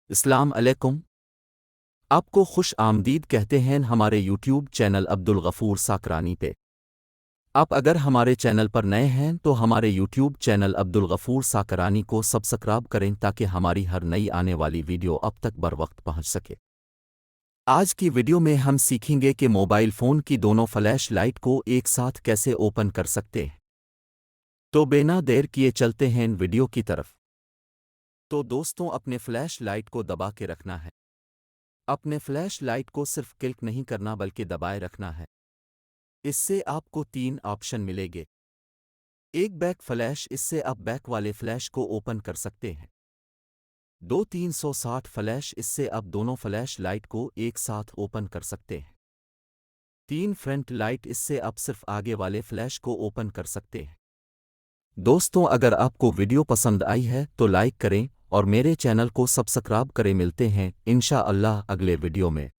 अस्सलाम अलैकुम। आपको खुश आमदीद कहते हैं हमारे यूट्यूब चैनल अब्दुल गफूर साकरानी पे। आप अगर हमारे चैनल पर नए हैं तो हमारे यूट्यूब चैनल अब्दुल गफूर साकरानी को सब्सक्राइब करें ताकि हमारी हर नई आने वाली वीडियो अब तक बर वक्त पहुंच सके। आज की वीडियो में हम सीखेंगे कि मोबाइल फ़ोन की दोनों फ्लैश लाइट को एक साथ कैसे ओपन कर सकते हैं। तो बिना देर किए चलते हैं इन वीडियो की तरफ। तो दोस्तों, अपने फ्लैश लाइट को दबा के रखना है। अपने फ्लैश लाइट को सिर्फ क्लिक नहीं करना बल्कि दबाए रखना है। इससे आपको 3 ऑप्शन मिलेंगे। एक बैक फ्लैश, इससे आप बैक वाले फ्लैश को ओपन कर सकते हैं। 360 फ्लैश, इससे आप दोनों फ्लैश लाइट को एक साथ ओपन कर सकते हैं। 3 फ्रंट लाइट, इससे आप सिर्फ आगे वाले फ्लैश को ओपन कर सकते हैं। दोस्तों, अगर आपको वीडियो पसंद आई है तो लाइक करें और मेरे चैनल को सब्सक्राइब करें। मिलते हैं इंशाअल्लाह अगले वीडियो में।